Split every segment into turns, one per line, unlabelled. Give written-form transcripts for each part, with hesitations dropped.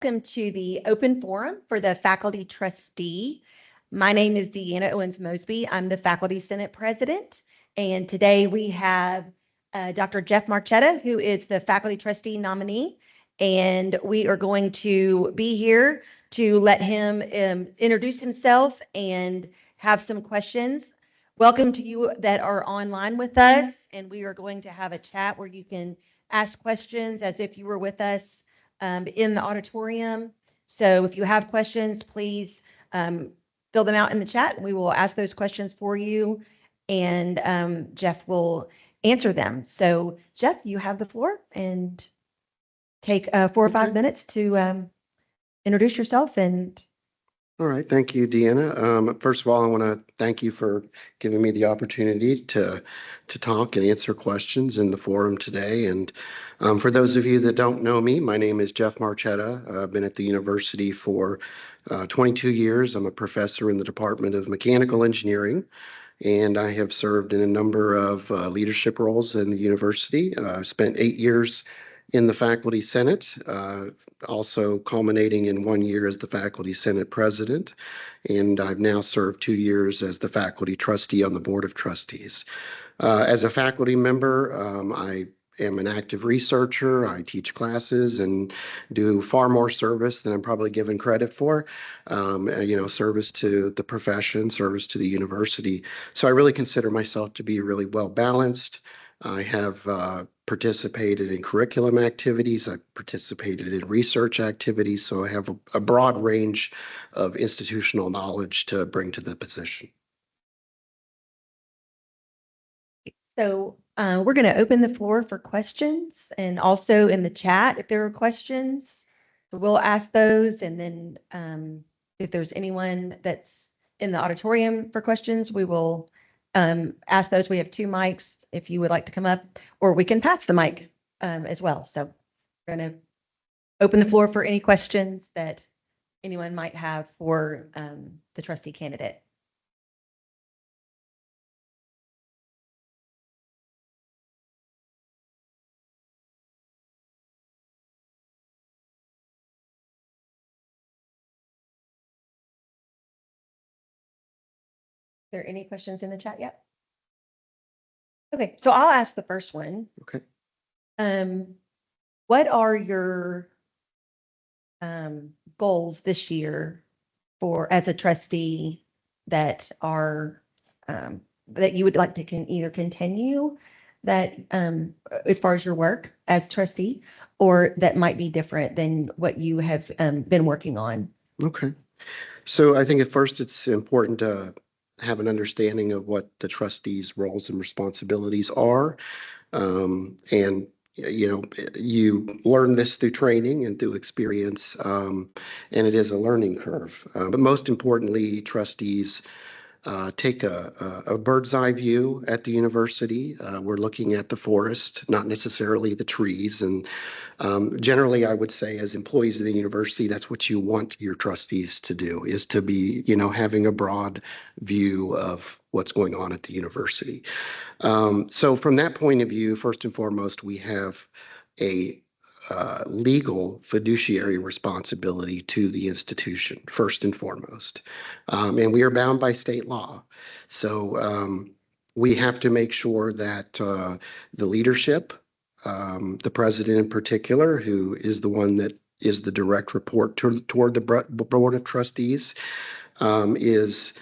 Welcome to the open forum for the Faculty Trustee. My name is Deanna Owens-Mosby. I'm the Faculty Senate President, and today we have Dr. Jeff Marchetta, who is the Faculty Trustee nominee, and we are going to be here to let him introduce himself and have some questions. Welcome to you that are online with us, and we are going to have a chat where you can ask questions as if you were with us in the auditorium. So if you have questions, please fill them out in the chat. We will ask those questions for you, and Jeff will answer them. So Jeff, you have the floor, and take 4 or 5 minutes to introduce yourself. And
All right. Thank you, Deanna. First of all, I want to thank you for giving me the opportunity to talk and answer questions in the forum today. And for those of you that don't know me, my name is Jeff Marchetta. I've been at the university for 22 years. I'm a professor in the Department of Mechanical Engineering, and I have served in a number of leadership roles in the university. I've spent 8 years in the Faculty Senate, also culminating in 1 year as the Faculty Senate President. And I've now served 2 years as the Faculty Trustee on the Board of Trustees. As a faculty member, I am an active researcher. I teach classes and do far more service than I'm probably given credit for. Service to the profession, service to the university. So I really consider myself to be really well balanced. I have participated in curriculum activities. I've participated in research activities. So I have a broad range of institutional knowledge to bring to the position.
so we're going to open the floor for questions, and also in the chat, if there are questions, we'll ask those. And then if there's anyone that's in the auditorium for questions, we will ask those. We have 2 mics if you would like to come up, or we can pass the mic as well. So we're going to open the floor for any questions that anyone might have for the trustee candidate. Are there any questions in the chat yet? Okay, so I'll ask the first one.
Okay.
What are your goals this year for as a trustee that are that you would like to either continue that as far as your work as trustee, or that might be different than what you have been working on?
Okay. So I think at first it's important to have an understanding of what the trustees' roles and responsibilities are. And you learn this through training and through experience, and it is a learning curve. But most importantly, trustees take a bird's eye view at the university. We're looking at the forest, not necessarily the trees. And generally, I would say as employees of the university, that's what you want your trustees to do, is to be, having a broad view of what's going on at the university. So from that point of view, first and foremost, we have a legal fiduciary responsibility to the institution, first and foremost. And we are bound by state law. So we have to make sure that the leadership, the president in particular, who is the one that is the direct report toward the Board of Trustees, is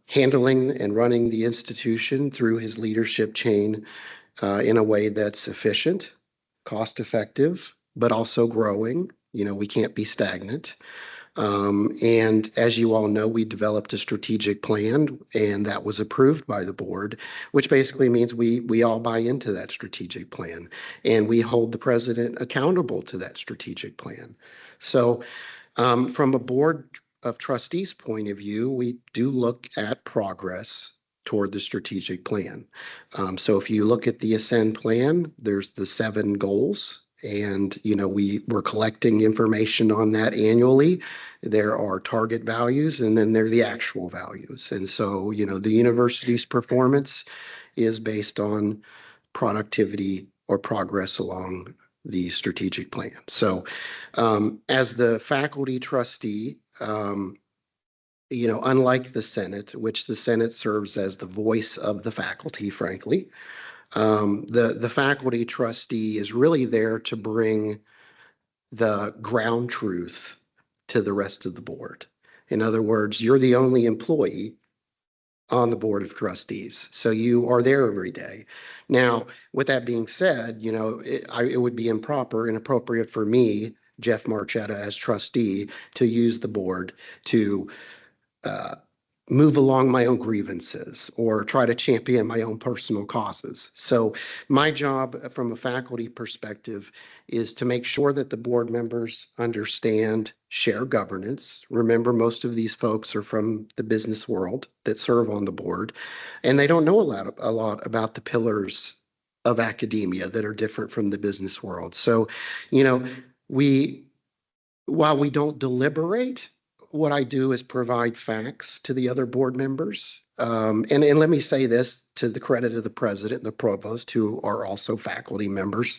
handling and running the institution through his leadership chain in a way that's efficient, cost-effective, but also growing. We can't be stagnant. And as you all know, we developed a strategic plan, and that was approved by the board, which basically means we all buy into that strategic plan, and we hold the president accountable to that strategic plan. So from a board of trustees point of view, we do look at progress toward the strategic plan. So if you look at the Ascend plan, there's the 7 goals, and we're collecting information on that annually. There are target values, and then there are the actual values. And so the university's performance is based on productivity or progress along the strategic plan. So as the faculty trustee, unlike the Senate, which the Senate serves as the voice of the faculty, frankly, the faculty trustee is really there to bring the ground truth to the rest of the board. In other words, you're the only employee on the board of trustees, so you are there every day. Now, with that being said, it would be inappropriate for me, Jeff Marchetta, as trustee, to use the board to move along my own grievances or try to champion my own personal causes. So my job from a faculty perspective is to make sure that the board members understand share governance. Remember, most of these folks are from the business world that serve on the board, and they don't know a lot about the pillars of academia that are different from the business world. So, while we don't deliberate, what I do is provide facts to the other board members. And let me say this to the credit of the president and the provost, who are also faculty members.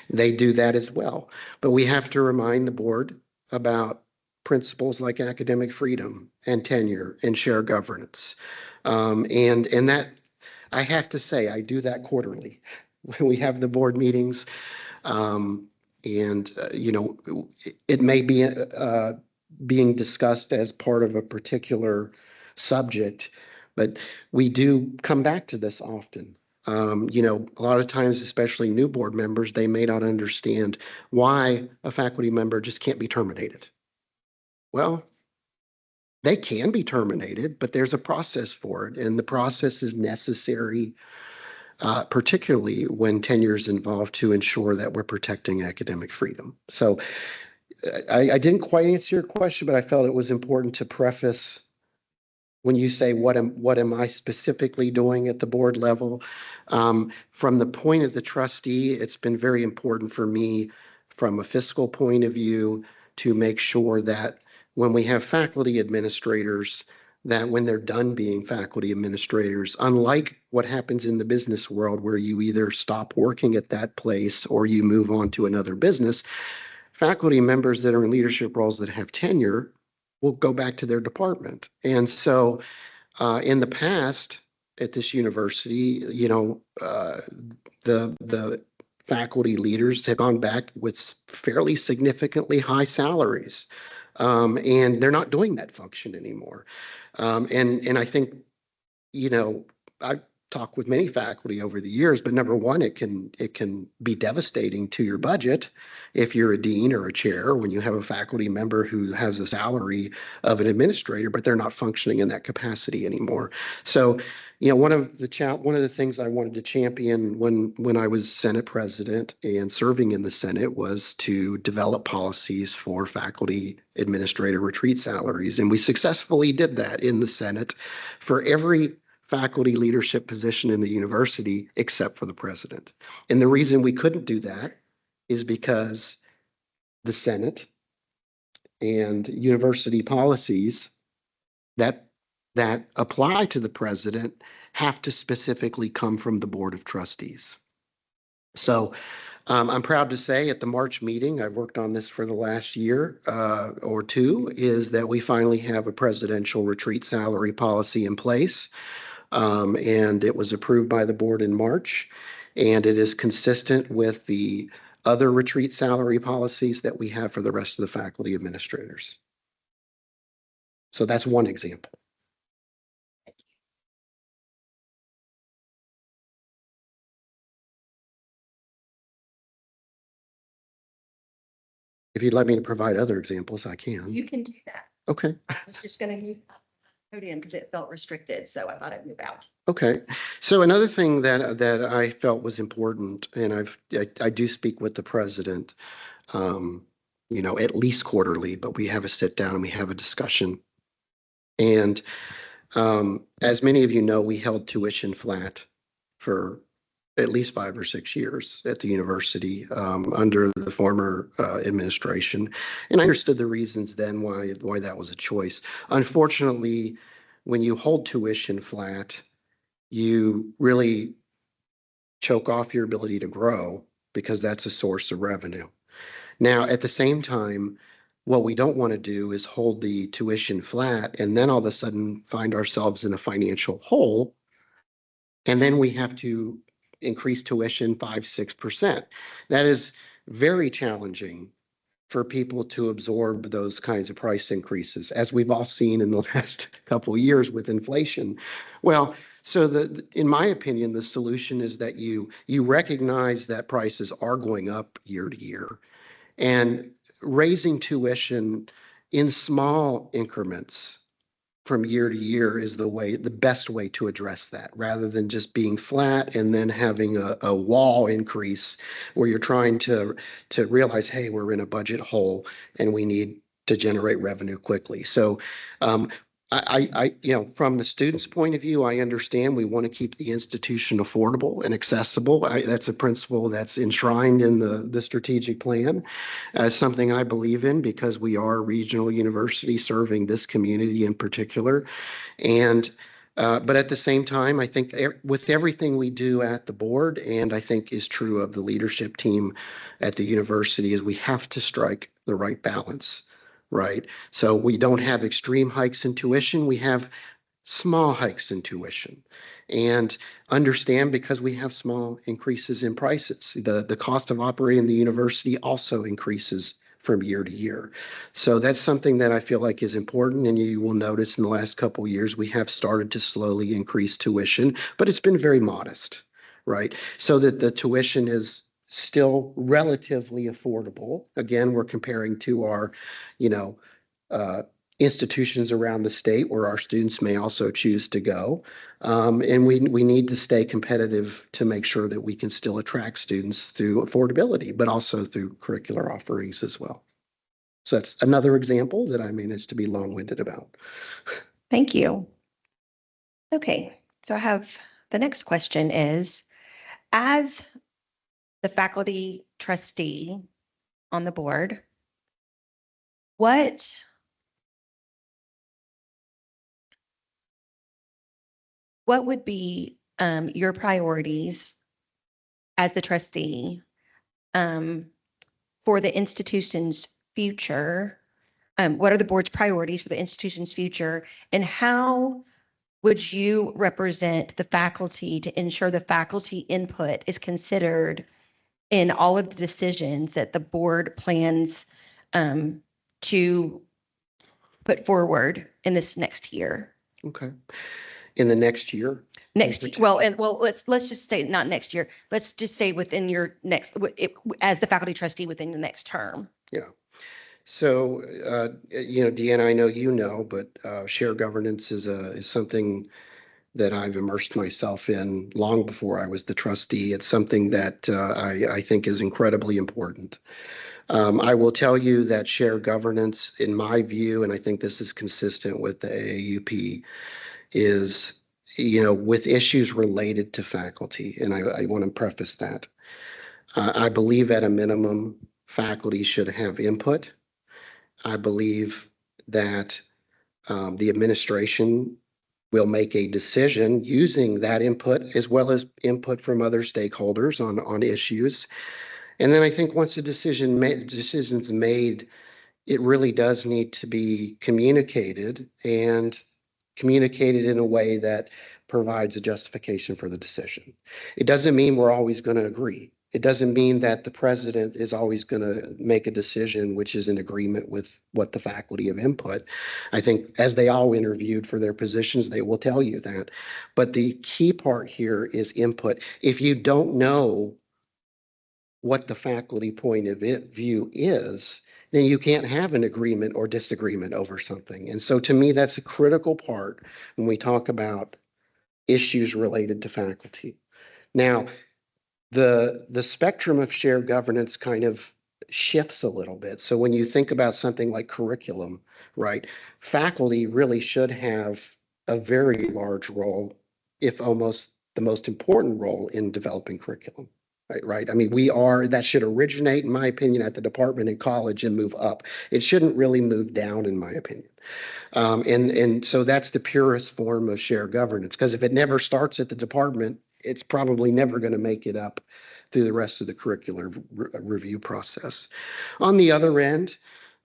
They do that as well. But we have to remind the board about principles like academic freedom and tenure and share governance. And that, I have to say, I do that quarterly when we have the board meetings. It may be being discussed as part of a particular subject, but we do come back to this often. A lot of times, especially new board members, they may not understand why a faculty member just can't be terminated. Well, they can be terminated, but there's a process for it, and the process is necessary, particularly when tenure is involved, to ensure that we're protecting academic freedom. So I didn't quite answer your question, but I felt it was important to preface when you say, what am I specifically doing at the board level? From the point of the trustee, it's been very important for me from a fiscal point of view to make sure that when we have faculty administrators, that when they're done being faculty administrators, unlike what happens in the business world where you either stop working at that place or you move on to another business, faculty members that are in leadership roles that have tenure will go back to their department. And so in the past at this university, the faculty leaders have gone back with fairly significantly high salaries. And they're not doing that function anymore. And I think, I've talked with many faculty over the years, but number one, it can be devastating to your budget if you're a dean or a chair when you have a faculty member who has a salary of an administrator, but they're not functioning in that capacity anymore. So, one of the things I wanted to champion when I was Senate president and serving in the Senate was to develop policies for faculty administrator retreat salaries. And we successfully did that in the Senate for every faculty leadership position in the university except for the president. And the reason we couldn't do that is because the Senate and university policies that apply to the president have to specifically come from the Board of Trustees. So I'm proud to say at the March meeting, I've worked on this for the last year or two, is that we finally have a presidential retreat salary policy in place. And it was approved by the board in March, and it is consistent with the other retreat salary policies that we have for the rest of the faculty administrators. So that's one example. If you'd like me to provide other examples, I can.
You can do that.
Okay.
I was just going to move podium because it felt restricted, so I thought I'd move out.
Okay. So another thing that I felt was important, and I do speak with the president, at least quarterly, but we have a sit down and we have a discussion. And as many of you know, we held tuition flat for at least 5 or 6 years at the university under the former administration. And I understood the reasons then why that was a choice. Unfortunately, when you hold tuition flat, you really choke off your ability to grow because that's a source of revenue. Now, at the same time, what we don't want to do is hold the tuition flat and then all of a sudden find ourselves in a financial hole. And then we have to increase tuition 5, 6%. That is very challenging for people to absorb those kinds of price increases, as we've all seen in the last couple of years with inflation. Well, so in my opinion, the solution is that you recognize that prices are going up year to year, and raising tuition in small increments from year to year is the best way to address that, rather than just being flat and then having a wall increase where you're trying to realize, hey, we're in a budget hole and we need to generate revenue quickly. So from the student's point of view, I understand we want to keep the institution affordable and accessible. That's a principle that's enshrined in the strategic plan. Something I believe in because we are a regional university serving this community in particular. And but at the same time, I think with everything we do at the board, and I think is true of the leadership team at the university, is we have to strike the right balance, right? So we don't have extreme hikes in tuition. We have small hikes in tuition, and understand because we have small increases in prices. The cost of operating the university also increases from year to year. So that's something that I feel like is important. And you will notice in the last couple of years, we have started to slowly increase tuition, but it's been very modest, right? So that the tuition is still relatively affordable. Again, we're comparing to our, you know, institutions around the state where our students may also choose to go. And we need to stay competitive to make sure that we can still attract students through affordability, but also through curricular offerings as well. So that's another example that I managed to be long-winded about.
Thank you. Okay, so I have the next question is, as the faculty trustee on the board, what would be your priorities as the trustee for the institution's future? What are the board's priorities for the institution's future, and how would you represent the faculty to ensure the faculty input is considered in all of the decisions that the board plans to put forward in this next year?
Okay. In the next year?
Let's just say not next year. Let's just say within your next, as the faculty trustee within the next term.
Yeah. So, Deanna, I know you know, but share governance is something that I've immersed myself in long before I was the trustee. It's something that I think is incredibly important. I will tell you that share governance, in my view, and I think this is consistent with the AAUP, is, with issues related to faculty. And I want to preface that. I believe at a minimum, faculty should have input. I believe that the administration will make a decision using that input as well as input from other stakeholders on issues. And then I think once a decision's made, it really does need to be communicated, and communicated in a way that provides a justification for the decision. It doesn't mean we're always going to agree. It doesn't mean that the president is always going to make a decision which is in agreement with what the faculty have input. I think as they all interviewed for their positions, they will tell you that. But the key part here is input. If you don't know what the faculty point of view is, then you can't have an agreement or disagreement over something. And so to me, that's a critical part when we talk about issues related to faculty. Now, the spectrum of shared governance kind of shifts a little bit. So when you think about something like curriculum, right, faculty really should have a very large role, if almost the most important role, in developing curriculum. Right. I mean, that should originate, in my opinion, at the department and college and move up. It shouldn't really move down, in my opinion. And so that's the purest form of shared governance, because if it never starts at the department, it's probably never going to make it up through the rest of the curricular review process. On the other end,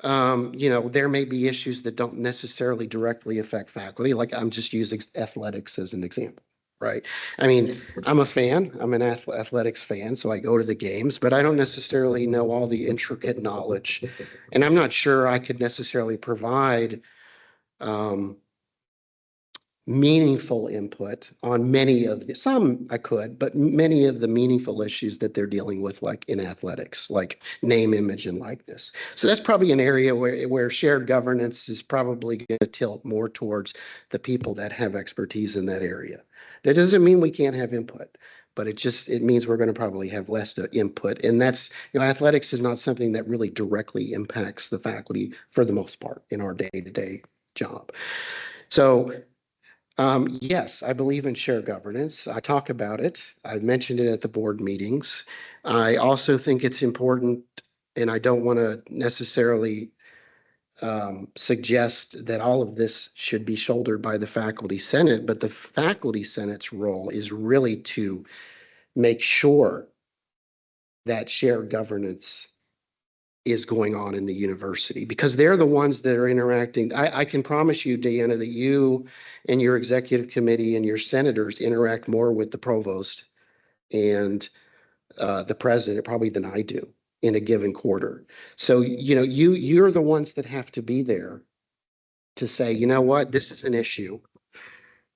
there may be issues that don't necessarily directly affect faculty. Like I'm just using athletics as an example, right? I mean, I'm a fan, I'm an athletics fan, so I go to the games, but I don't necessarily know all the intricate knowledge. And I'm not sure I could necessarily provide meaningful input on some I could, but many of the meaningful issues that they're dealing with, like in athletics, like name, image, and likeness. So that's probably an area where shared governance is probably going to tilt more towards the people that have expertise in that area. That doesn't mean we can't have input, but it means we're going to probably have less input. And that's, athletics is not something that really directly impacts the faculty for the most part in our day-to-day job. So yes, I believe in shared governance. I talk about it. I've mentioned it at the board meetings. I also think it's important, and I don't want to necessarily suggest that all of this should be shouldered by the faculty senate, but the faculty senate's role is really to make sure that shared governance is going on in the university, because they're the ones that are interacting. I can promise you, Deanna, that you and your executive committee and your senators interact more with the provost and the president probably than I do in a given quarter. So, you're the ones that have to be there to say, you know what, this is an issue.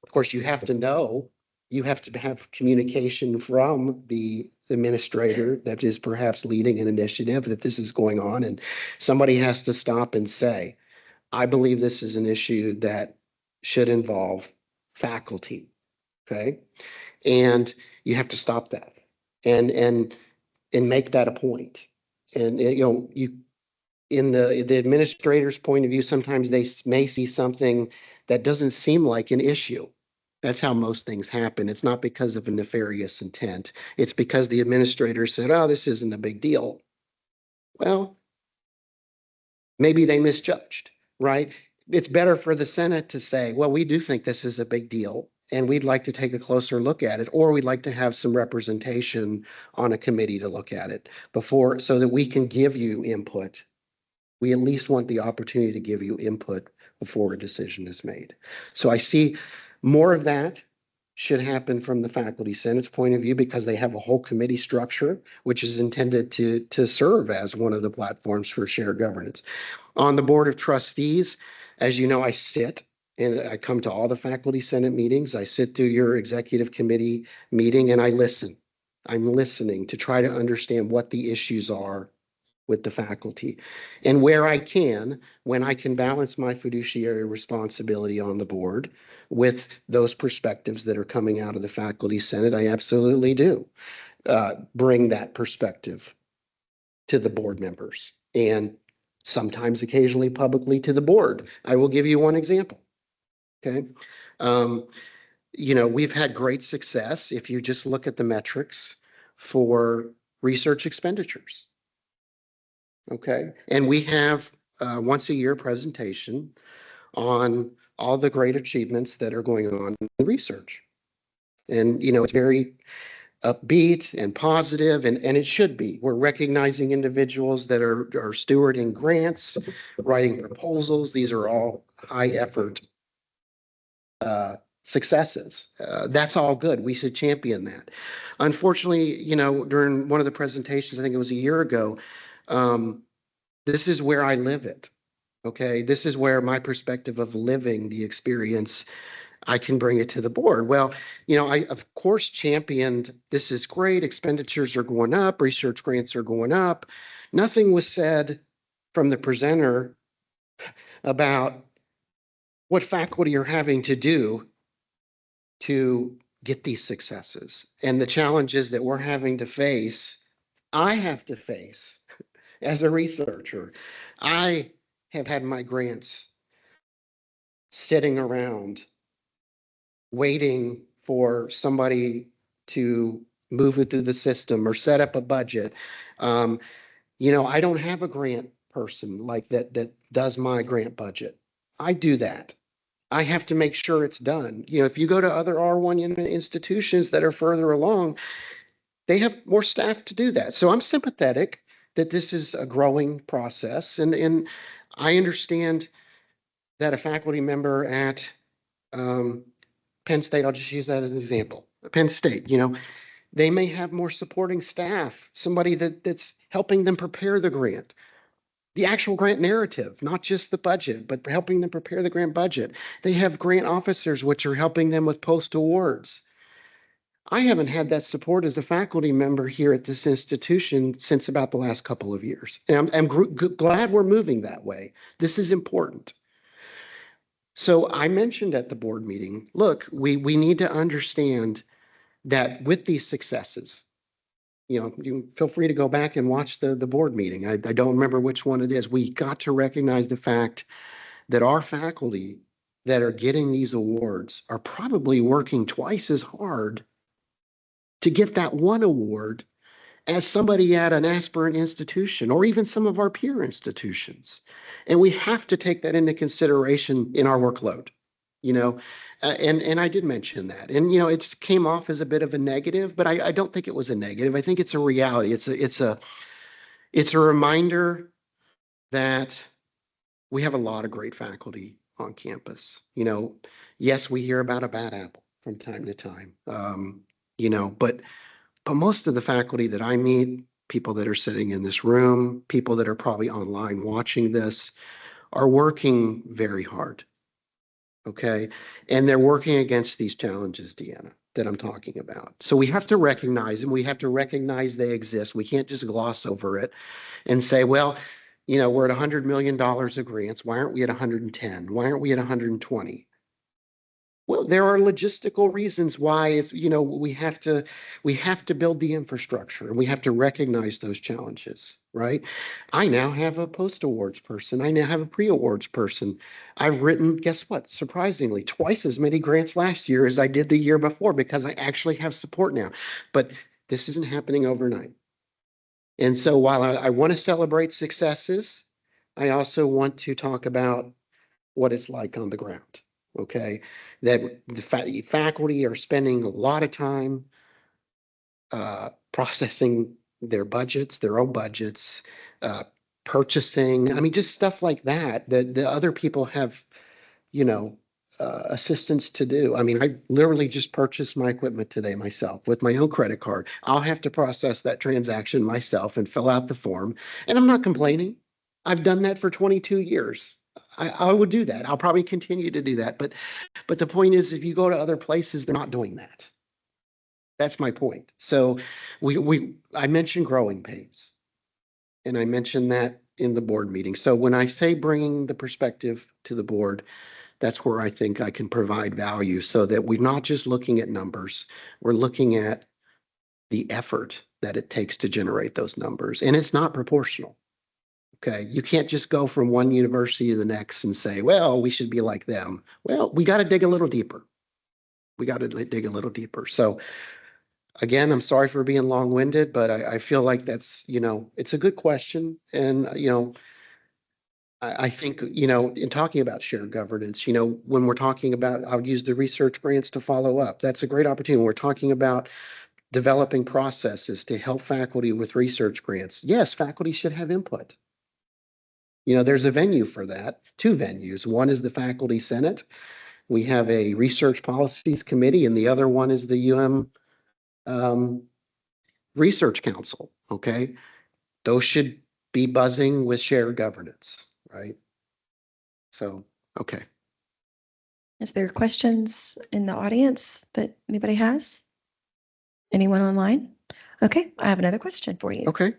Of course, you have to have communication from the administrator that is perhaps leading an initiative that this is going on, and somebody has to stop and say, I believe this is an issue that should involve faculty. Okay. And you have to stop that and make that a point. And you in the administrator's point of view, sometimes they may see something that doesn't seem like an issue. That's how most things happen. It's not because of a nefarious intent. It's because the administrator said, oh, this isn't a big deal. Well, maybe they misjudged, right? It's better for the Senate to say, well, we do think this is a big deal, and we'd like to take a closer look at it, or we'd like to have some representation on a committee to look at it before, so that we can give you input. We at least want the opportunity to give you input before a decision is made. So I see more of that should happen from the faculty senate's point of view, because they have a whole committee structure, which is intended to serve as one of the platforms for shared governance. On the board of trustees, as you know, I sit and I come to all the faculty senate meetings. I sit through your executive committee meeting and I listen. I'm listening to try to understand what the issues are with the faculty, and where I can, when I can balance my fiduciary responsibility on the board with those perspectives that are coming out of the faculty senate, I absolutely do bring that perspective to the board members, and sometimes occasionally publicly to the board. I will give you one example. Okay. We've had great success if you just look at the metrics for research expenditures. Okay. And we have once a year presentation on all the great achievements that are going on in research. And, it's very upbeat and positive, and it should be. We're recognizing individuals that are stewarding grants, writing proposals. These are all high effort successes. That's all good. We should champion that. Unfortunately, during one of the presentations, I think it was a year ago, this is where I live it. Okay. This is where my perspective of living the experience, I can bring it to the board. Well, I of course championed, this is great. Expenditures are going up. Research grants are going up. Nothing was said from the presenter about what faculty are having to do to get these successes and the challenges that we're having to face. I have to face as a researcher. I have had my grants sitting around waiting for somebody to move it through the system or set up a budget. I don't have a grant person like that does my grant budget. I do that. I have to make sure it's done. If you go to other R1 institutions that are further along, they have more staff to do that. So I'm sympathetic that this is a growing process. And I understand that a faculty member at Penn State, I'll just use that as an example. Penn State, they may have more supporting staff, somebody that's helping them prepare the grant, the actual grant narrative, not just the budget, but helping them prepare the grant budget. They have grant officers, which are helping them with post awards. I haven't had that support as a faculty member here at this institution since about the last couple of years. And I'm glad we're moving that way. This is important. So I mentioned at the board meeting, look, we need to understand that with these successes, you feel free to go back and watch the board meeting. I don't remember which one it is. We got to recognize the fact that our faculty that are getting these awards are probably working twice as hard to get that one award as somebody at an aspirant institution or even some of our peer institutions. And we have to take that into consideration in our workload, and I did mention that. And, it's came off as a bit of a negative, but I don't think it was a negative. I think it's a reality. It's a reminder that we have a lot of great faculty on campus. Yes, we hear about a bad apple from time to time. But most of the faculty that I meet, people that are sitting in this room, people that are probably online watching this, are working very hard. Okay. And they're working against these challenges, Deanna, that I'm talking about. So we have to recognize them. We have to recognize they exist. We can't just gloss over it and say, well, we're at $100 million of grants. Why aren't we at 110? Why aren't we at 120? Well, there are logistical reasons why it's, we have to build the infrastructure and we have to recognize those challenges, right? I now have a post-awards person. I now have a pre-awards person. I've written, guess what? Surprisingly, twice as many grants last year as I did the year before because I actually have support now. But this isn't happening overnight. And so while I want to celebrate successes, I also want to talk about what it's like on the ground. Okay, that the faculty are spending a lot of time processing their budgets, their own budgets, purchasing. I mean, just stuff like that that the other people have, assistance to do. I mean, I literally just purchased my equipment today myself with my own credit card. I'll have to process that transaction myself and fill out the form, and I'm not complaining. I've done that for 22 years. I would do that. I'll probably continue to do that. But the point is, if you go to other places, they're not doing that. That's my point. So I mentioned growing pains, and I mentioned that in the board meeting. So when I say bringing the perspective to the board, that's where I think I can provide value so that we're not just looking at numbers. We're looking at the effort that it takes to generate those numbers, and it's not proportional. Okay, you can't just go from one university to the next and say, well, we should be like them. Well, we got to dig a little deeper. We got to dig a little deeper. So again, I'm sorry for being long-winded, but I feel like that's, it's a good question. And, I think, in talking about shared governance, when we're talking about, I'll use the research grants to follow up. That's a great opportunity. When we're talking about developing processes to help faculty with research grants. Yes, faculty should have input. There's a venue for that, two venues. One is the Faculty Senate. We have a Research Policies Committee, and the other one is the Research Council, okay? Those should be buzzing with shared governance, right? So, okay.
Is there questions in the audience that anybody has? Anyone online? Okay, I have another question for you.
Okay.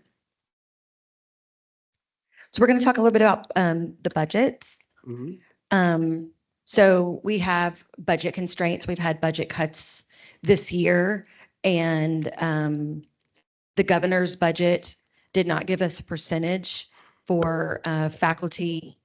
So we're going to talk a little bit about the budgets.
Mhm.
So we have budget constraints. We've had budget cuts this year, and the governor's budget did not give us a percentage for faculty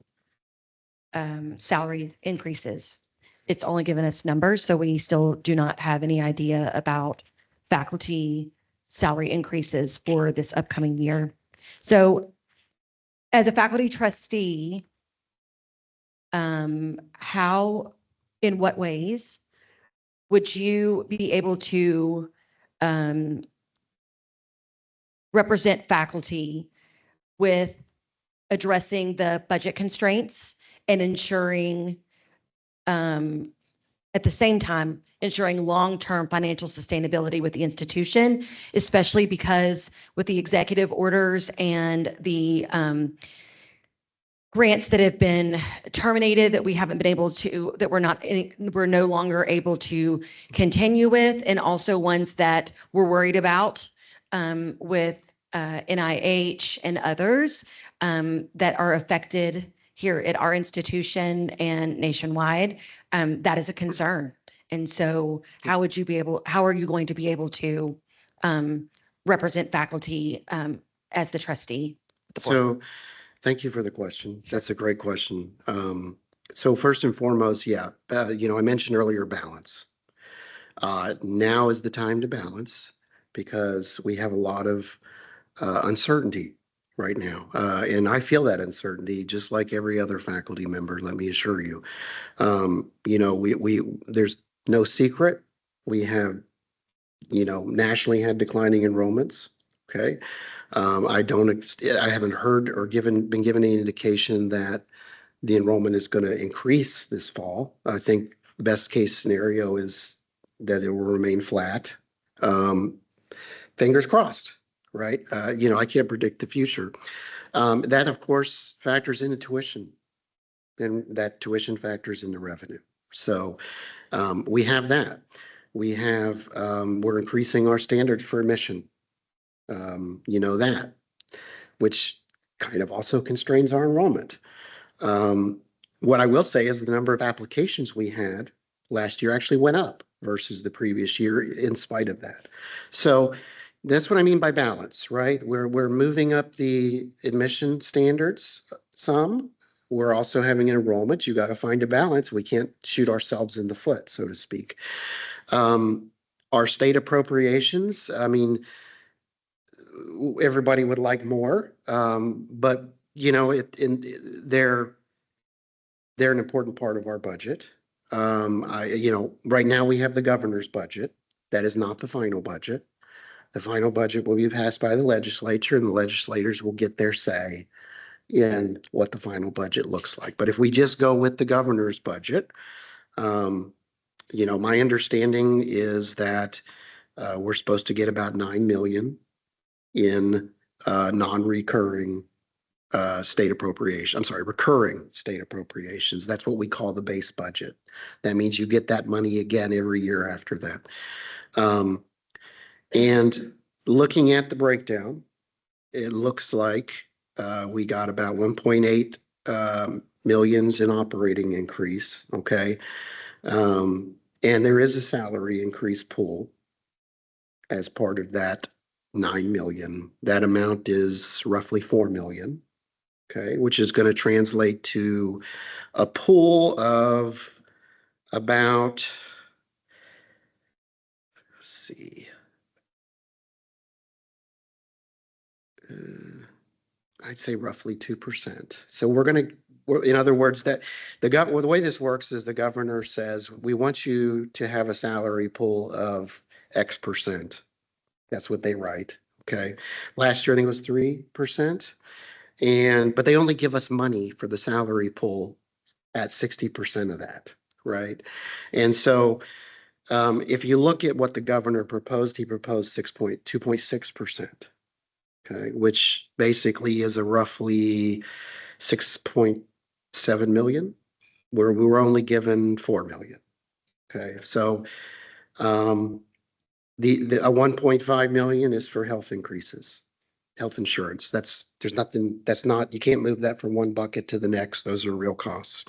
salary increases. It's only given us numbers, so we still do not have any idea about faculty salary increases for this upcoming year. So as a faculty trustee, how, in what ways would you be able to represent faculty with addressing the budget constraints and ensuring, at the same time, ensuring long-term financial sustainability with the institution, especially because with the executive orders and the grants that have been terminated that we haven't been able to, that we're no longer able to continue with, and also ones that we're worried about with NIH and others that are affected here at our institution and nationwide, that is a concern. And so how are you going to be able to represent faculty as the trustee?
So thank you for the question. That's a great question. So first and foremost, yeah, I mentioned earlier balance. Now is the time to balance because we have a lot of uncertainty right now. And I feel that uncertainty just like every other faculty member, let me assure you. There's no secret. We have, nationally had declining enrollments. Okay. I haven't heard or been given any indication that the enrollment is going to increase this fall. I think best case scenario is that it will remain flat. Fingers crossed, right? I can't predict the future. That of course factors into tuition, and that tuition factors into revenue. So we have that. We're increasing our standards for admission. That, which kind of also constrains our enrollment. What I will say is the number of applications we had last year actually went up versus the previous year in spite of that. So that's what I mean by balance, right? We're moving up the admission standards some. We're also having an enrollment. You got to find a balance. We can't shoot ourselves in the foot, so to speak. Our state appropriations, I mean, everybody would like more, but they're an important part of our budget. Right now we have the governor's budget. That is not the final budget. The final budget will be passed by the legislature, and the legislators will get their say in what the final budget looks like. But if we just go with the governor's budget, my understanding is that we're supposed to get about 9 million in non-recurring state appropriation. I'm sorry, recurring state appropriations. That's what we call the base budget. That means you get that money again every year after that. And looking at the breakdown, it looks like we got about 1.8 millions in operating increase. Okay. And there is a salary increase pool as part of that 9 million. That amount is roughly 4 million. Okay, which is going to translate to a pool of about, let's see, I'd say roughly 2%. So in other words, that the way this works is the governor says, we want you to have a salary pool of X percent. That's what they write. Okay. Last year, I think it was 3%. But they only give us money for the salary pool at 60% of that, right? And so if you look at what the governor proposed, he proposed 2.6%, okay, which basically is a roughly 6.7 million, where we were only given 4 million. Okay, so the 1.5 million is for health increases. Health insurance. You can't move that from one bucket to the next. Those are real costs.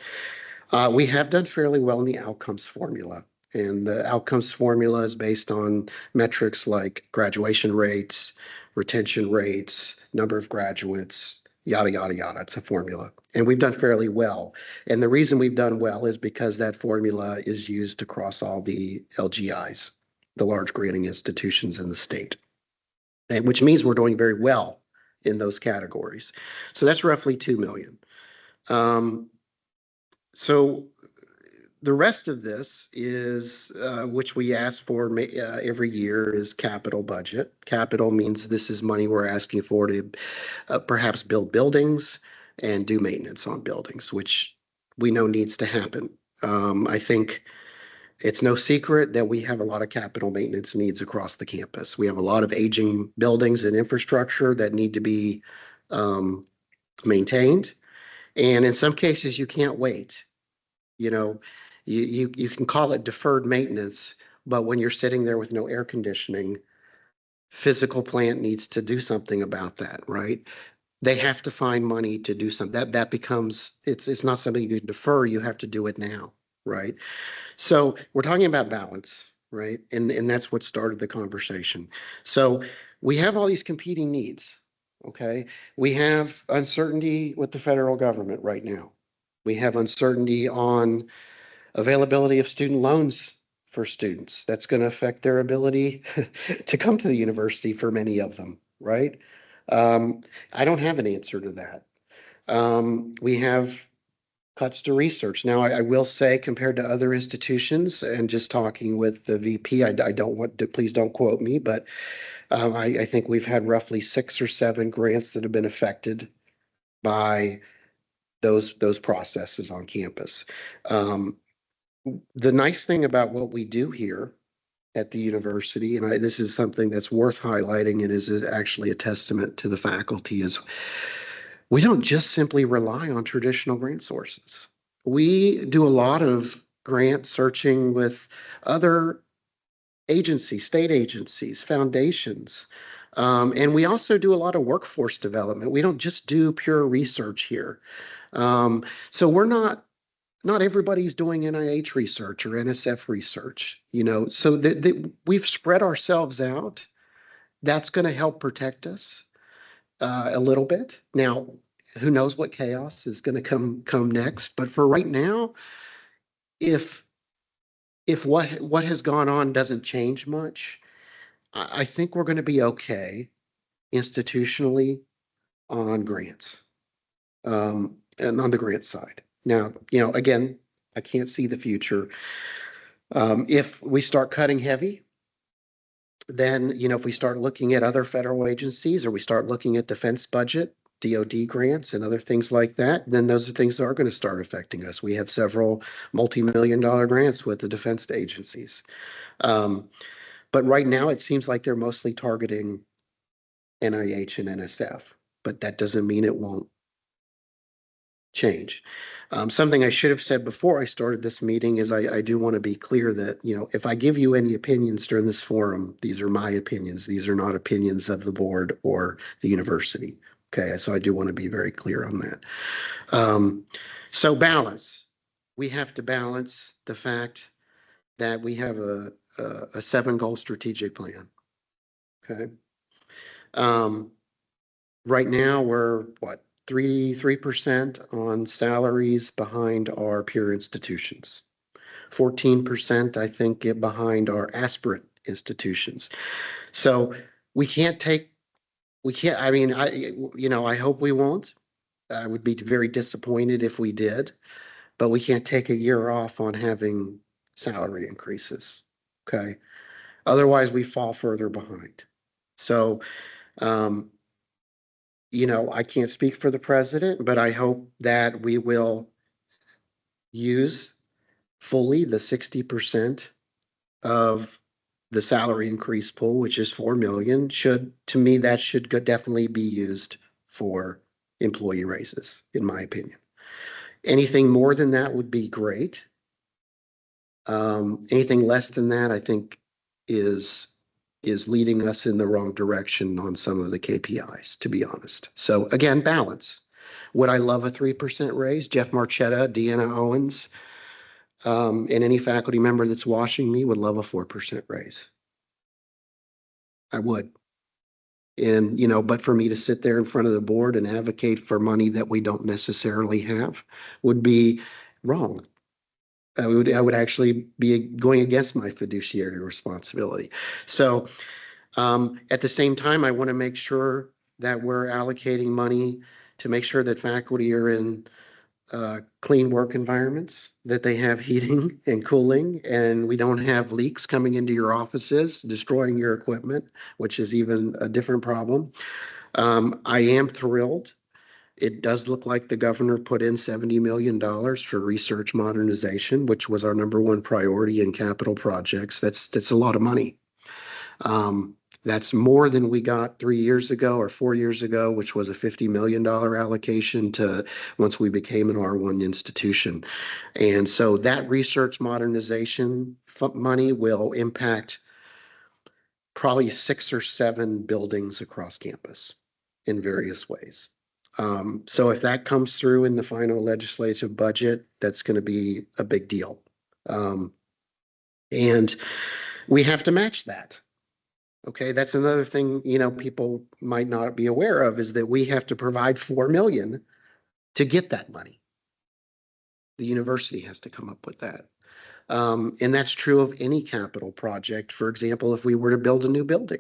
We have done fairly well in the outcomes formula. And the outcomes formula is based on metrics like graduation rates, retention rates, number of graduates, yada, yada, yada. It's a formula. And we've done fairly well. And the reason we've done well is because that formula is used across all the LGIs, the large grading institutions in the state. Which means we're doing very well in those categories. So that's roughly 2 million. So the rest of this is, which we ask for every year, is capital budget. Capital means this is money we're asking for to perhaps build buildings and do maintenance on buildings, which we know needs to happen. I think it's no secret that we have a lot of capital maintenance needs across the campus. We have a lot of aging buildings and infrastructure that need to be um, maintained. And in some cases, you can't wait. You know, you can call it deferred maintenance, but when you're sitting there with no air conditioning, physical plant needs to do something about that, right? They have to find money to do something. That becomes, it's not something you defer, you have to do it now, right? So we're talking about balance, right? And that's what started the conversation. So we have all these competing needs, okay? We have uncertainty with the federal government right now. We have uncertainty on availability of student loans for students. That's going to affect their ability to come to the university for many of them, right? Um, I don't have an answer to that. We have cuts to research. Now, I will say, compared to other institutions, and just talking with the VP, I don't want to, please don't quote me, but I think we've had roughly 6 or 7 grants that have been affected by those processes on campus. Um, the nice thing about what we do here at the university, and this is something that's worth highlighting and is actually a testament to the faculty, is we don't just simply rely on traditional grant sources. We do a lot of grant searching with other agencies, state agencies, foundations. And we also do a lot of workforce development. We don't just do pure research here. So we're not everybody's doing NIH research or NSF research, so we've spread ourselves out. That's going to help protect us a little bit. Now, who knows what chaos is going to come next? But for right now, if what has gone on doesn't change much, I think we're going to be okay institutionally on grants, and on the grant side. Now, again, I can't see the future. If we start cutting heavy, then, if we start looking at other federal agencies, or we start looking at defense budget, DoD grants and other things like that, then those are things that are going to start affecting us. We have several multi-million-dollar grants with the defense agencies. But right now, it seems like they're mostly targeting NIH and NSF, but that doesn't mean it won't change. Something I should have said before I started this meeting is I do want to be clear that, if I give you any opinions during this forum, these are my opinions. These are not opinions of the board or the university. Okay, so I do want to be very clear on that. So balance. We have to balance the fact that we have a 7-goal strategic plan. Okay. Right now, we're what? 3% on salaries behind our peer institutions. 14%, I think, get behind our aspirant institutions. So we can't, I mean, I hope we won't. I would be very disappointed if we did, but we can't take a year off on having salary increases. Okay. Otherwise, we fall further behind. So, um, I can't speak for the president, but I hope that we will use fully the 60% of the salary increase pool, which is 4 million. To me, that should definitely be used for employee raises, in my opinion. Anything more than that would be great. Anything less than that, I think, is leading us in the wrong direction on some of the KPIs, to be honest. So again, balance. Would I love a 3% raise? Jeff Marchetta, Deanna Owens, and any faculty member that's watching me would love a 4% raise. I would. And, but for me to sit there in front of the board and advocate for money that we don't necessarily have would be wrong. I would actually be going against my fiduciary responsibility. So at the same time, I want to make sure that we're allocating money to make sure that faculty are in clean work environments, that they have heating and cooling, and we don't have leaks coming into your offices, destroying your equipment, which is even a different problem. I am thrilled. It does look like the governor put in $70 million for research modernization, which was our number one priority in capital projects. That's a lot of money. That's more than we got 3 years ago or 4 years ago, which was a $50 million allocation to once we became an R1 institution. And so that research modernization money will impact probably 6 or 7 buildings across campus in various ways. So if that comes through in the final legislative budget, that's going to be a big deal. And we have to match that. Okay, that's another thing, people might not be aware of, is that we have to provide 4 million to get that money. The university has to come up with that. And that's true of any capital project. For example, if we were to build a new building,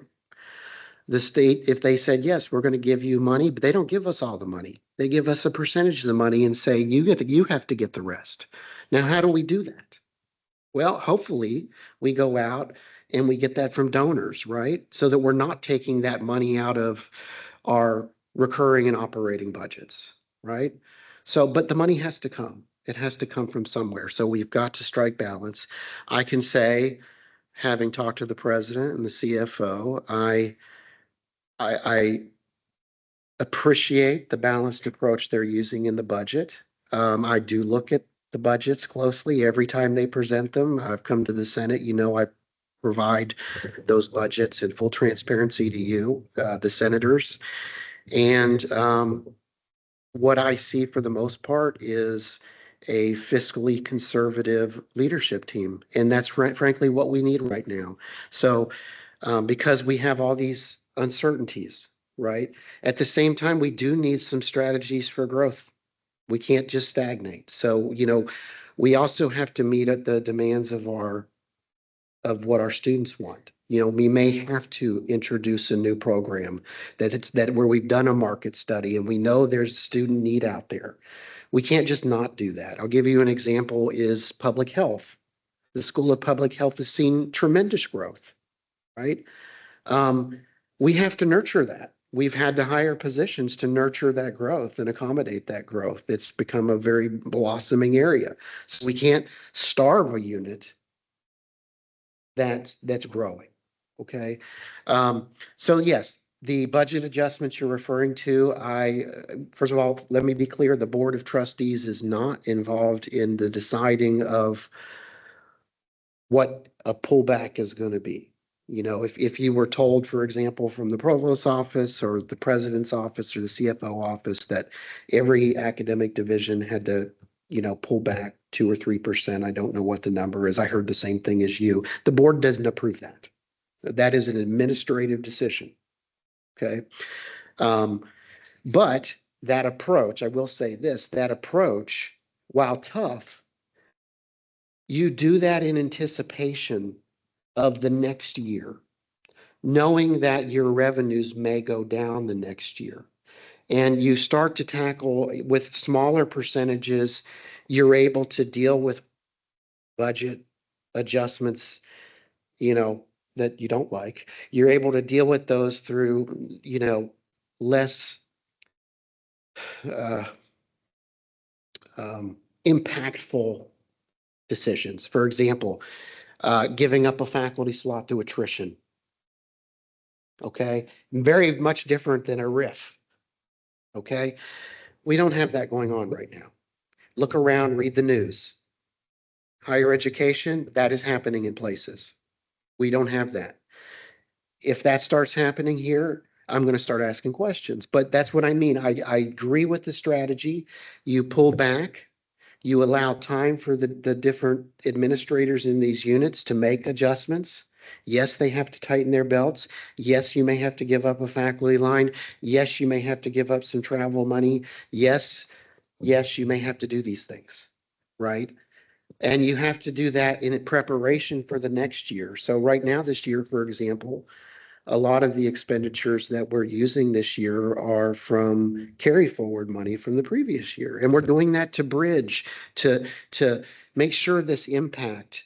the state, if they said, yes, we're going to give you money, but they don't give us all the money. They give us a percentage of the money and say, you have to get the rest. Now, how do we do that? Well, hopefully we go out and we get that from donors, right? So that we're not taking that money out of our recurring and operating budgets, right? So, but the money has to come. It has to come from somewhere. So we've got to strike balance. I can say, having talked to the president and the CFO, I appreciate the balanced approach they're using in the budget. I do look at the budgets closely every time they present them. I've come to the Senate, I provide those budgets in full transparency to you, the senators. And what I see for the most part is a fiscally conservative leadership team. And that's frankly what we need right now. So because we have all these uncertainties, right? At the same time, we do need some strategies for growth. We can't just stagnate. So, we also have to meet at the demands of what our students want. We may have to introduce a new program that where we've done a market study and we know there's student need out there. We can't just not do that. I'll give you an example is public health. The School of Public Health has seen tremendous growth, right? We have to nurture that. We've had to hire positions to nurture that growth and accommodate that growth. It's become a very blossoming area. So we can't starve a unit that's growing. Okay. So yes, the budget adjustments you're referring to, first of all, let me be clear, the Board of Trustees is not involved in the deciding of what a pullback is going to be. If you were told, for example, from the provost's office or the president's office or the CFO office that every academic division had to, pull back 2 or 3%, I don't know what the number is. I heard the same thing as you. The board doesn't approve that. That is an administrative decision. Okay. But that approach, I will say this, that approach, while tough, you do that in anticipation of the next year, knowing that your revenues may go down the next year. And you start to tackle with smaller percentages, you're able to deal with budget adjustments, that you don't like. You're able to deal with those through, less uh, impactful decisions. For example, giving up a faculty slot to attrition. Okay, very much different than a RIF. Okay, we don't have that going on right now. Look around, read the news. Higher education, that is happening in places. We don't have that. If that starts happening here, I'm going to start asking questions. But that's what I mean. I agree with the strategy. You pull back. You allow time for the different administrators in these units to make adjustments. Yes, they have to tighten their belts. Yes, you may have to give up a faculty line. Yes, you may have to give up some travel money. Yes, you may have to do these things, right? And you have to do that in preparation for the next year. So right now, this year, for example, a lot of the expenditures that we're using this year are from carry forward money from the previous year. And we're doing that to bridge, to make sure this impact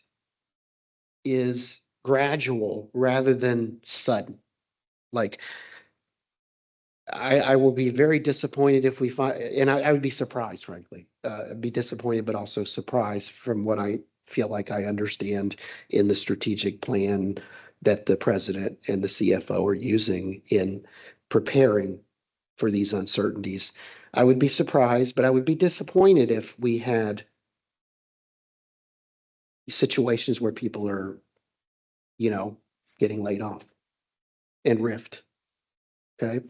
is gradual rather than sudden. Like, I will be very disappointed if we find, and I would be surprised, frankly, be disappointed, but also surprised from what I feel like I understand in the strategic plan that the president and the CFO are using in preparing for these uncertainties. I would be surprised, but I would be disappointed if we had situations where people are, getting laid off and rift. Okay.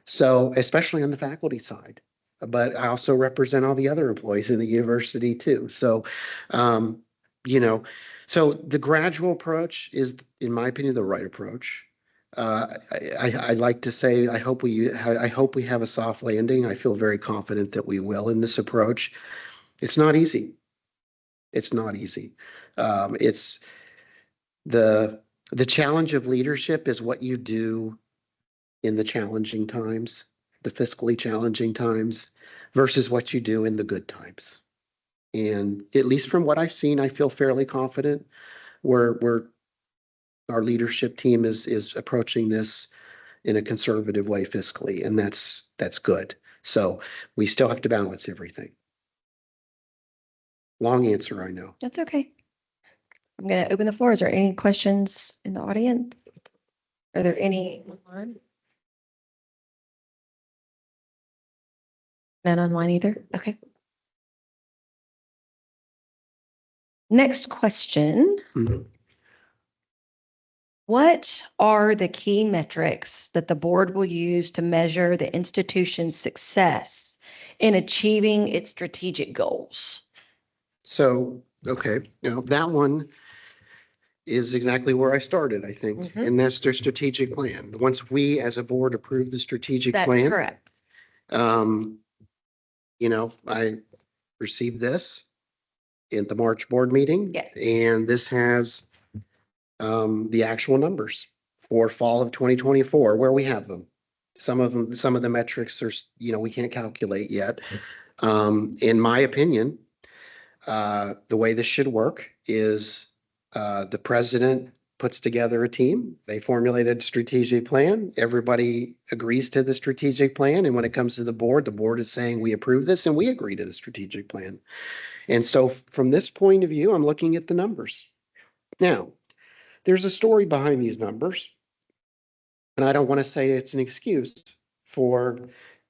So especially on the faculty side, but I also represent all the other employees in the university too. So, um, you know, so the gradual approach is, in my opinion, the right approach. I like to say, I hope we have a soft landing. I feel very confident that we will in this approach. It's not easy. It's not easy. It's the challenge of leadership is what you do in the challenging times, the fiscally challenging times, versus what you do in the good times. And at least from what I've seen, I feel fairly confident where our leadership team is approaching this in a conservative way fiscally, and that's good. So we still have to balance everything. Long answer, I know.
That's okay. I'm going to open the floor. Is there any questions in the audience? Are there any online? None online either? Okay. Next question.
Mhm.
What are the key metrics that the board will use to measure the institution's success in achieving its strategic goals?
So, okay, that one is exactly where I started, I think,
Mhm.
and that's their strategic plan. Once we as a board approve the strategic
That's
plan,
correct.
um, I received this in the March board meeting.
Yes.
And this has the actual numbers for fall of 2024, where we have them. Some of the metrics are, we can't calculate yet. In my opinion, the way this should work is the president puts together a team. They formulated a strategic plan. Everybody agrees to the strategic plan. And when it comes to the board is saying, we approve this and we agree to the strategic plan. And so from this point of view, I'm looking at the numbers. Now, there's a story behind these numbers. And I don't want to say it's an excuse for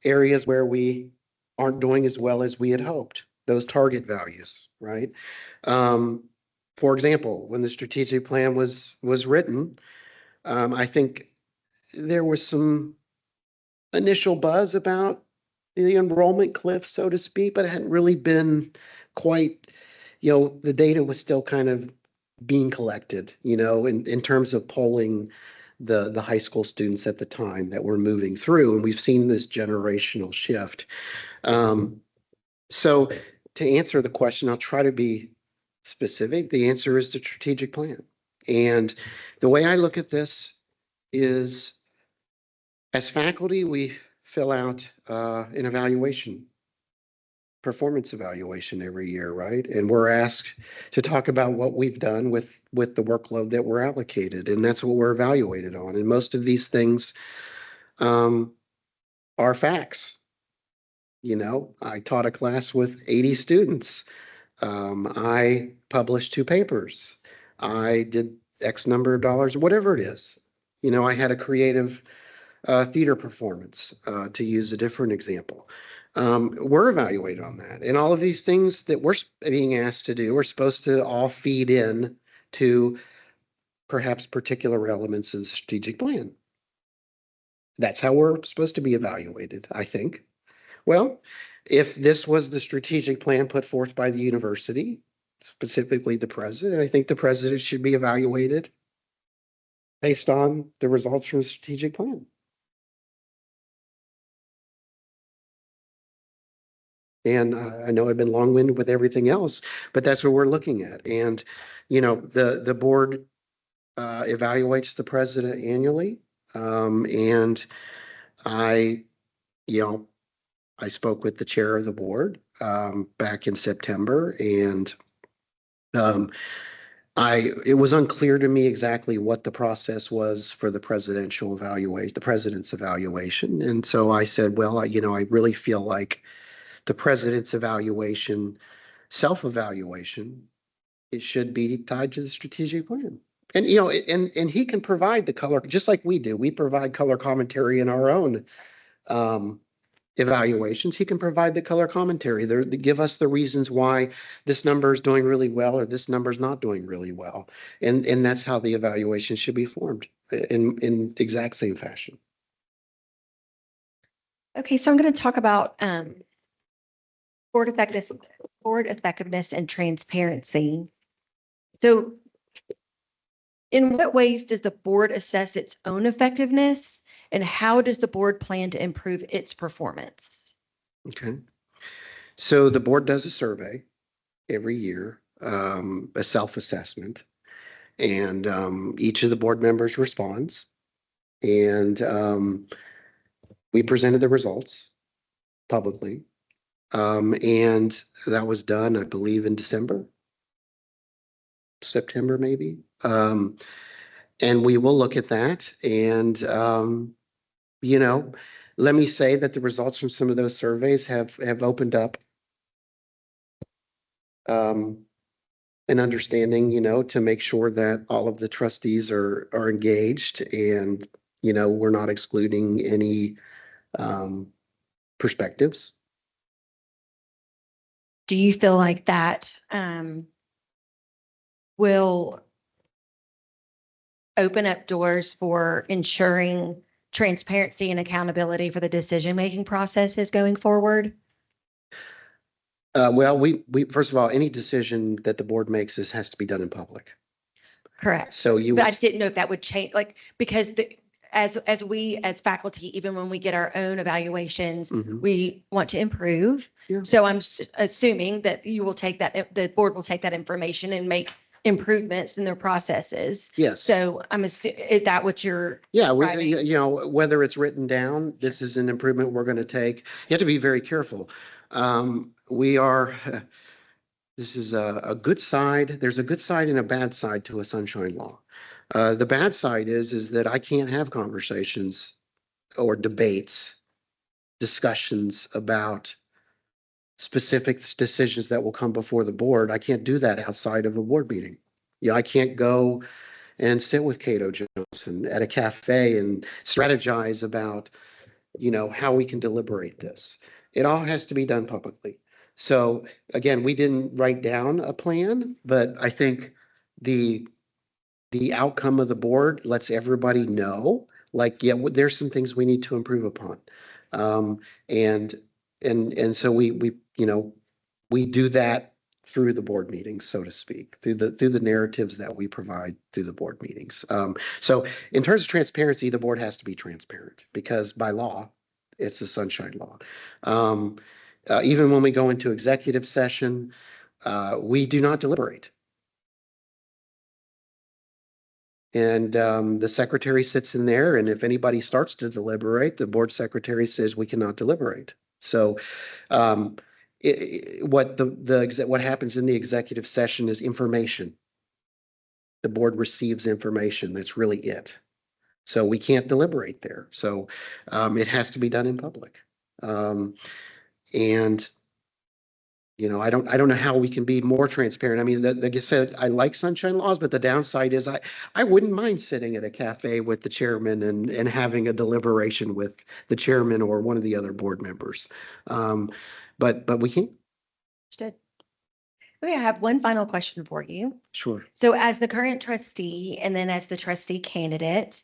areas where we aren't doing as well as we had hoped, those target values, right? Um, for example, when the strategic plan was written, I think there was some initial buzz about the enrollment cliff, so to speak, but it hadn't really been quite, the data was still kind of being collected, in terms of polling the high school students at the time that were moving through. And we've seen this generational shift. So to answer the question, I'll try to be specific. The answer is the strategic plan. And the way I look at this is, as faculty, we fill out an evaluation, performance evaluation every year, right? And we're asked to talk about what we've done with the workload that we're allocated, and that's what we're evaluated on. And most of these things are facts. I taught a class with 80 students. I published 2 papers. I did X number of dollars, whatever it is. I had a creative theater performance, to use a different example. We're evaluated on that. And all of these things that we're being asked to do, we're supposed to all feed in to perhaps particular elements of the strategic plan. That's how we're supposed to be evaluated, I think. Well, if this was the strategic plan put forth by the university, specifically the president, I think the president should be evaluated based on the results from the strategic plan. And I know I've been long-winded with everything else, but that's what we're looking at. And, the board evaluates the president annually. And I, you know, I spoke with the chair of the board back in September, and um, it was unclear to me exactly what the process was for the presidential evaluation, the president's evaluation. And so I said, well, I really feel like the president's evaluation, self-evaluation, it should be tied to the strategic plan. And, and he can provide the color, just like we do. We provide color commentary in our own um, evaluations. He can provide the color commentary there to give us the reasons why this number is doing really well or this number is not doing really well. And that's how the evaluation should be formed in exact same fashion.
Okay, so I'm going to talk about board effectiveness and transparency. So in what ways does the board assess its own effectiveness, and how does the board plan to improve its performance?
Okay. So the board does a survey every year, a self-assessment, and each of the board members responds. And we presented the results publicly. And that was done, I believe, in September, maybe. And we will look at that. And, let me say that the results from some of those surveys have opened up an understanding, to make sure that all of the trustees are engaged and, we're not excluding any perspectives.
Do you feel like that will open up doors for ensuring transparency and accountability for the decision-making processes going forward?
Well, we first of all, any decision that the board makes has to be done in public.
Correct.
So you
But I
would,
just didn't know if that would change, like, because as we, as faculty, even when we get our own evaluations,
Mhm.
we want to improve.
Yeah.
So I'm assuming that you will take that, the board will take that information and make improvements in their processes.
Yes.
So is that what you're?
Yeah,
driving?
whether it's written down, this is an improvement we're going to take. You have to be very careful. We are, this is a good side. There's a good side and a bad side to a sunshine law. The bad side is that I can't have conversations or debates, discussions about specific decisions that will come before the board. I can't do that outside of a board meeting. I can't go and sit with Cato Johnson at a cafe and strategize about, how we can deliberate this. It all has to be done publicly. So again, we didn't write down a plan, but I think the outcome of the board lets everybody know, like, yeah, there's some things we need to improve upon. Um, and so we do that through the board meetings, so to speak, through the narratives that we provide through the board meetings. So in terms of transparency, the board has to be transparent because by law, it's a sunshine law. Even when we go into executive session, we do not deliberate. And the secretary sits in there, and if anybody starts to deliberate, the board secretary says we cannot deliberate. So um, what happens in the executive session is information. The board receives information. That's really it. So we can't deliberate there. So it has to be done in public. And I don't know how we can be more transparent. I mean, like I said, I like sunshine laws, but the downside is I wouldn't mind sitting at a cafe with the chairman and having a deliberation with the chairman or one of the other board members. But we can't.
Understood. Okay, I have one final question for you.
Sure.
So as the current trustee and then as the trustee candidate,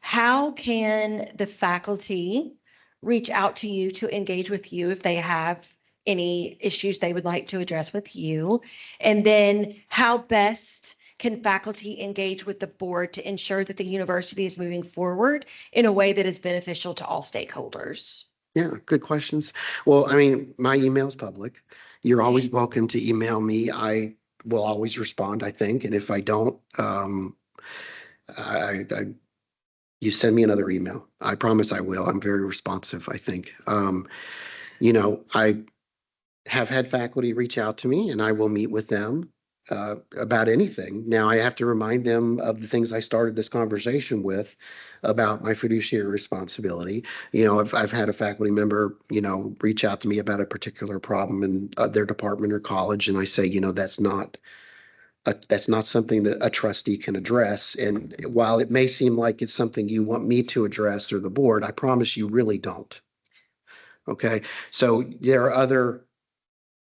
how can the faculty reach out to you to engage with you if they have any issues they would like to address with you? And then how best can faculty engage with the board to ensure that the university is moving forward in a way that is beneficial to all stakeholders?
Yeah, good questions. Well, I mean, my email's public. You're always welcome to email me. I will always respond, I think. And if I don't, I you send me another email. I promise I will. I'm very responsive, I think. You know, I have had faculty reach out to me and I will meet with them about anything. Now I have to remind them of the things I started this conversation with about my fiduciary responsibility. You know, I've had a faculty member, you know, reach out to me about a particular problem in their department or college. And I say, you know, that's not something that a trustee can address. And while it may seem like it's something you want me to address or the board, I promise you really don't. Okay. So there are other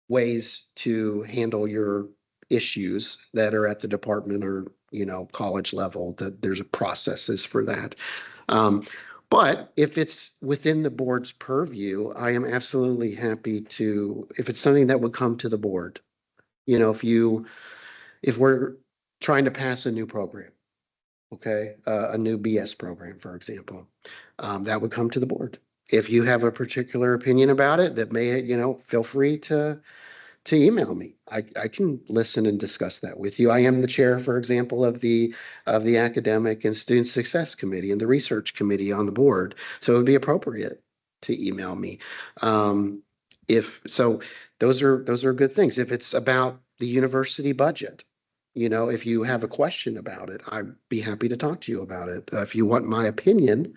ways to handle your issues that are at the department or, you know, college level, that there's a processes for that. Um, but if it's within the board's purview, I am absolutely happy to, if it's something that would come to the board, you know, if we're trying to pass a new program, okay, a new BS program, for example, that would come to the board. If you have a particular opinion about it that may, you know, feel free to email me. I can listen and discuss that with you. I am the chair, for example, of the academic and student success committee and the research committee on the board. So it would be appropriate to email me. If so, those are good things. If it's about the university budget, you know, if you have a question about it, I'd be happy to talk to you about it. If you want my opinion,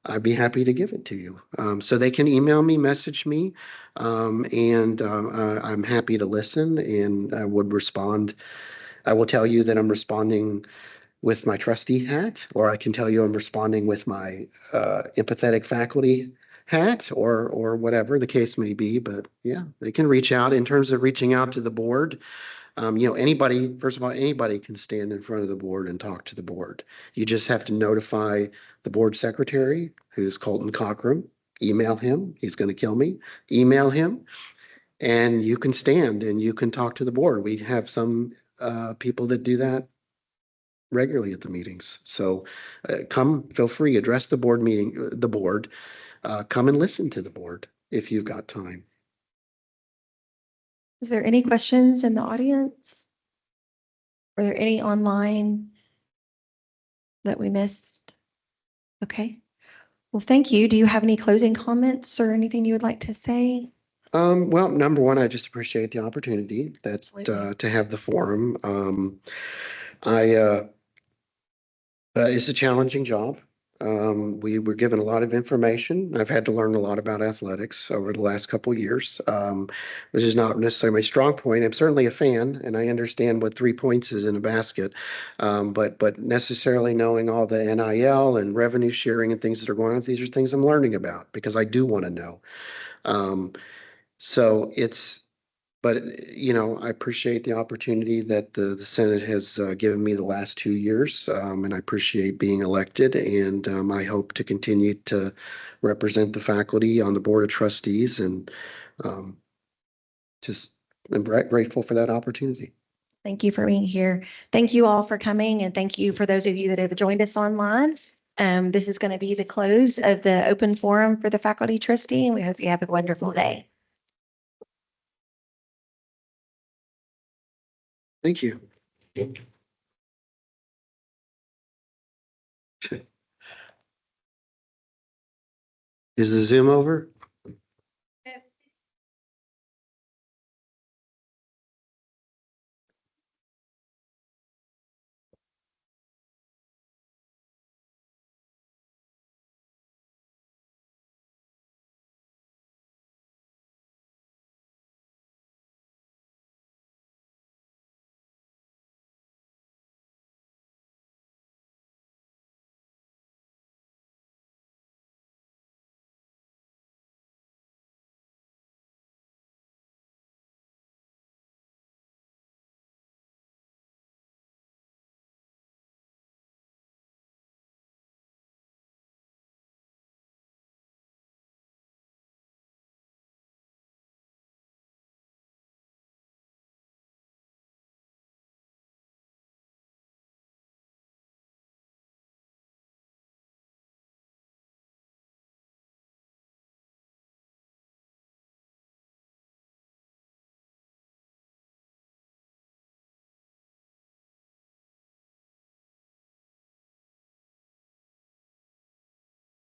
I'd be happy to give it to you. So they can email me, message me, and I'm happy to listen and I would respond. I will tell you that I'm responding with my trustee hat, or I can tell you I'm responding with my empathetic faculty hat, or whatever the case may be. But yeah, they can reach out. In terms of reaching out to the board, you know, anybody, first of all, anybody can stand in front of the board and talk to the board. You just have to notify the board secretary, who's Colton Cochran, email him. He's going to kill me. Email him, and you can stand and you can talk to the board. We have some people that do that regularly at the meetings. So come, feel free, address the board meeting, the board. Come and listen to the board if you've got time.
Is there any questions in the audience? Are there any online that we missed? Okay. Well, thank you. Do you have any closing comments or anything you would like to say?
Well, number one, I just appreciate the opportunity that
Absolutely.
to have the forum. I It's a challenging job. We were given a lot of information. I've had to learn a lot about athletics over the last couple of years. This is not necessarily my strong point. I'm certainly a fan, and I understand what 3 points is in a basket. But necessarily knowing all the NIL and revenue sharing and things that are going on, these are things I'm learning about because I do want to know. Um, so it's, but, you know, I appreciate the opportunity that the Senate has given me the last 2 years, and I appreciate being elected. And I hope to continue to represent the faculty on the Board of Trustees, and um, just I'm grateful for that opportunity.
Thank you for being here. Thank you all for coming, and thank you for those of you that have joined us online. This is going to be the close of the open forum for the faculty trustee, and we hope you have a wonderful day.
Thank you. Is the Zoom over?